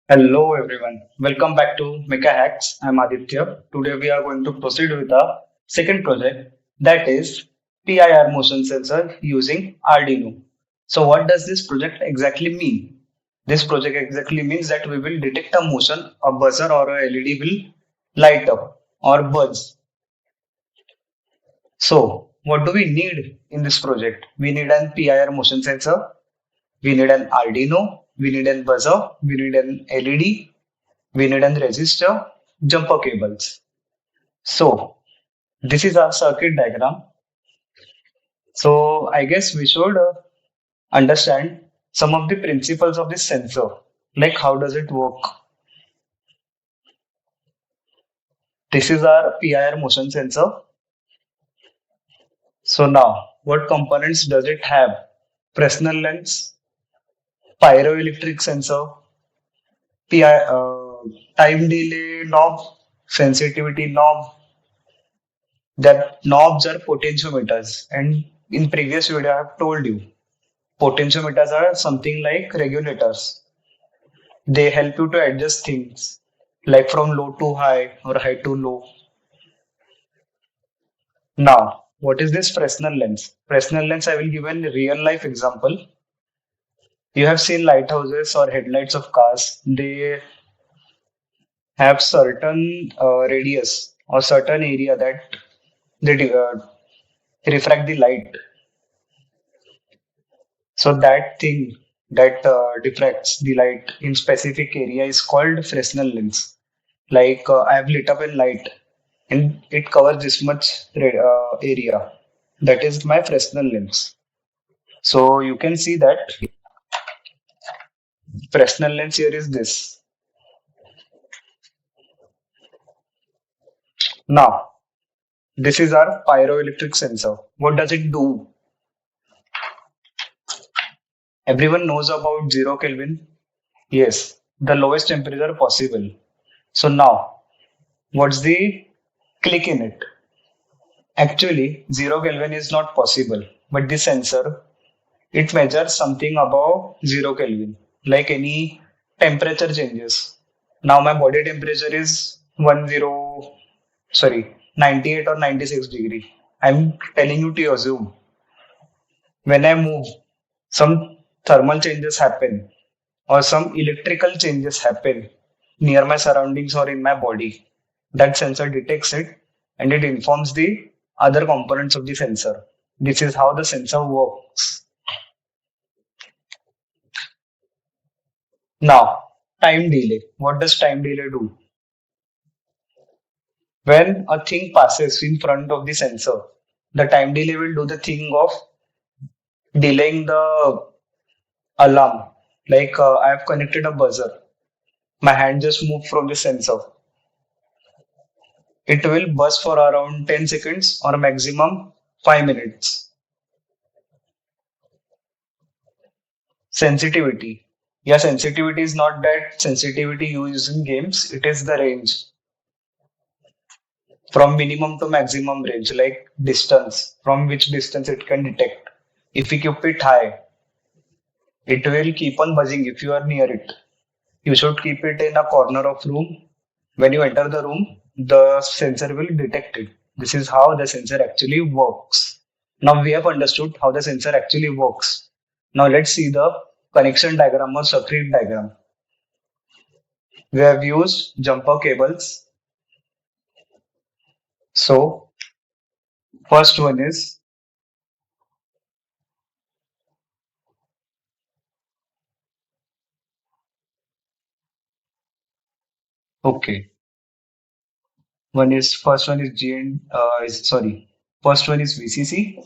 Hello everyone, welcome back to Mecha Hacks. I'm Aditya. Today we are going to proceed with the second project that is PIR motion sensor using Arduino. So what does this project exactly mean? This project exactly means that we will detect a motion, a buzzer or a LED will light up or buzz. So what do we need in this project? We need an PIR motion sensor, we need an Arduino, we need a buzzer, we need an LED, we need a resistor, jumper cables. So this is our circuit diagram. So I guess we should understand some of the principles of this sensor, like how does it work. This is our PIR motion sensor. So now, what components does it have? Fresnel lens, pyroelectric sensor, PI, time delay knob, sensitivity knob. That knobs are potentiometers, and in previous video I have told you potentiometers are something like regulators. They help you to adjust things like from low to high or high to low. Now, what is this Fresnel lens? Fresnel lens, I will give a real life example. You have seen lighthouses or headlights of cars. They have certain radius or certain area that they refract the light. So that thing that diffracts the light in specific area is called Fresnel lens. Like I have lit up a light and it covers this much area. That is my Fresnel lens. So you can see that Fresnel lens here is this. Now, this is our pyroelectric sensor. What does it do? Everyone knows about 0 Kelvin. Yes, the lowest temperature possible. So now, what's the click in it? Actually, 0 Kelvin is not possible, but the sensor it measures something above 0 Kelvin, like any temperature changes. Now my body temperature is 98 or 96 degree. I'm telling you to assume when I move, some thermal changes happen or some electrical changes happen near my surroundings or in my body. That sensor detects it and it informs the other components of the sensor. This is how the sensor works. Now, time delay. What does time delay do? When a thing passes in front of the sensor, the time delay will do the thing of delaying the alarm. Like I have connected a buzzer. My hand just moved from the sensor. It will buzz for around 10 seconds or maximum 5 minutes. Sensitivity. Yeah, sensitivity is not that sensitivity you use in games, it is the range from minimum to maximum range, like distance, from which distance it can detect. If you keep it high, it will keep on buzzing if you are near it. You should keep it in a corner of room. When you enter the room, the sensor will detect it. This is how the sensor actually works. Now we have understood how the sensor actually works. Now let's see the connection diagram or circuit diagram. We have used jumper cables. So first one is okay. First one is GN is sorry. First one is VCC.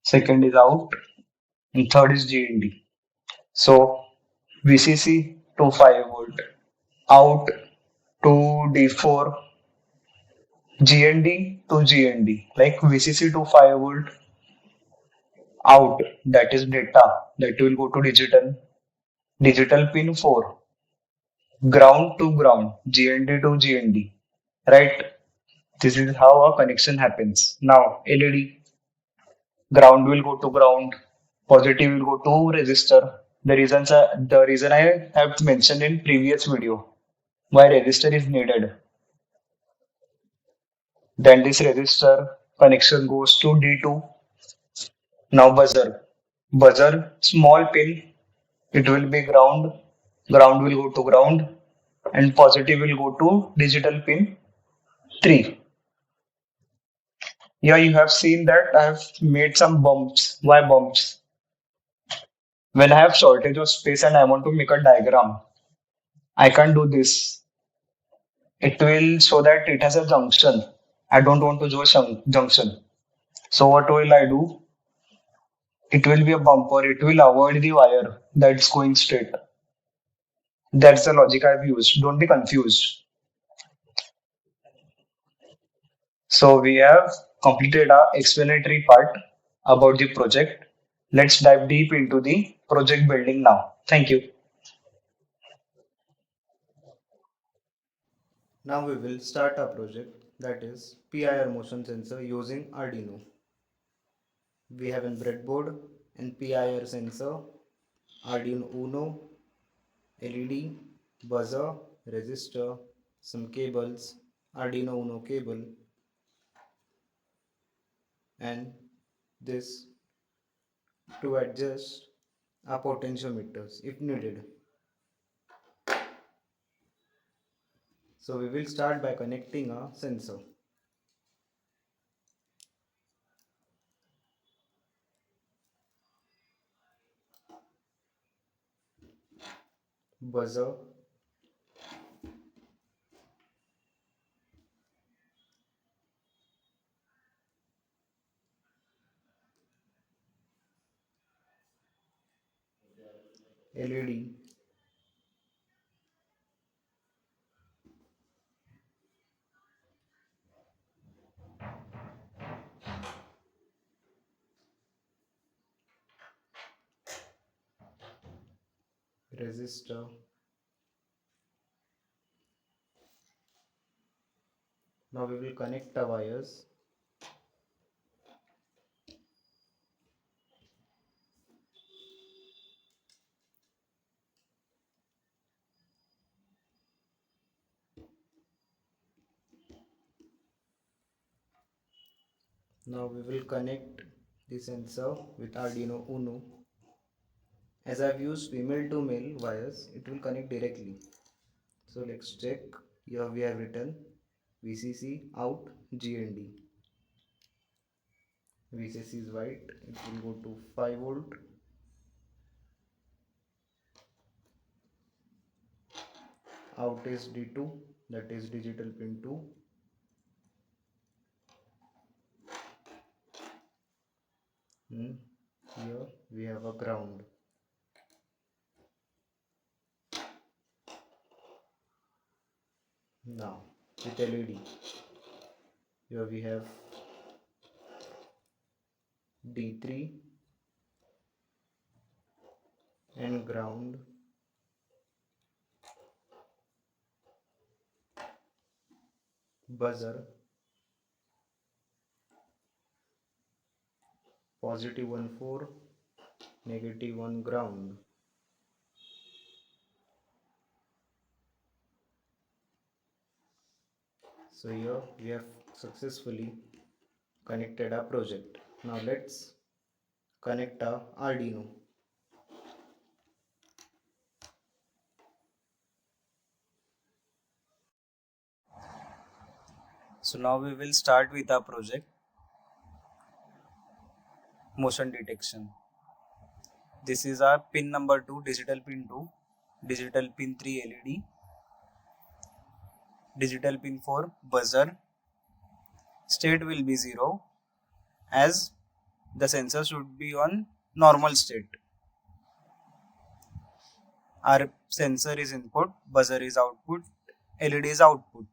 Second is out, and third is GND. So VCC to 5 volt, out to D4, GND to GND, like VCC to 5 volt, out that is data that will go to digital, digital pin 4, ground to ground, GND to GND, right? This is how a connection happens. Now LED, ground will go to ground, positive will go to resistor, The reason I have mentioned in previous video why register is needed. Then this register connection goes to D2. Now buzzer. Buzzer, small pin, it will be ground. Ground will go to ground and positive will go to digital pin 3. Yeah, you have seen that I have made some bumps. Why bumps? When I have shortage of space and I want to make a diagram, I can't do this. It will show that it has a junction. I don't want to show junction. So what will I do? It will be a bumper. It will avoid the wire that's going straight. That's the logic I've used. Don't be confused. So we have completed our explanatory part about the project. Let's dive deep into the project building now. Thank you. Now we will start our project, that is PIR motion sensor using Arduino. We have a breadboard and PIR sensor, Arduino Uno, LED, buzzer, resistor, some cables, Arduino Uno cable, and this to adjust our potentiometers if needed. So we will start by connecting a sensor, buzzer, LED, resistor. Now we will connect the wires. Now we will connect the sensor with Arduino Uno. As I've used female to male wires, it will connect directly. So let's check. Here we have written VCC out GND. VCC is white, it will go to 5 volt. Out is D2, that is digital pin 2. Here we have a ground. Now with LED, here we have D3 and ground. Buzzer, positive 1 4, negative 1 ground. So here we have successfully connected our project. Now let's connect our Arduino. So now we will start with our project motion detection. This is our pin number 2, digital pin 2, digital pin 3 LED, digital pin 4 buzzer. State will be 0 as the sensor should be on normal state. Our sensor is input, buzzer is output, LED is output.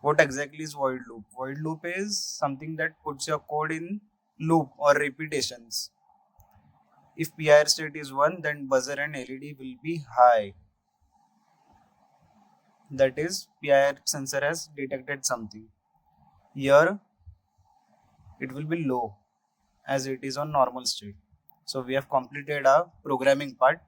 What exactly is void loop? Void loop is something that puts your code in loop or repetitions. If PIR state is 1, then buzzer and LED will be high. That is, PIR sensor has detected something. Here, it will be low as it is on normal state. So we have completed our programming part.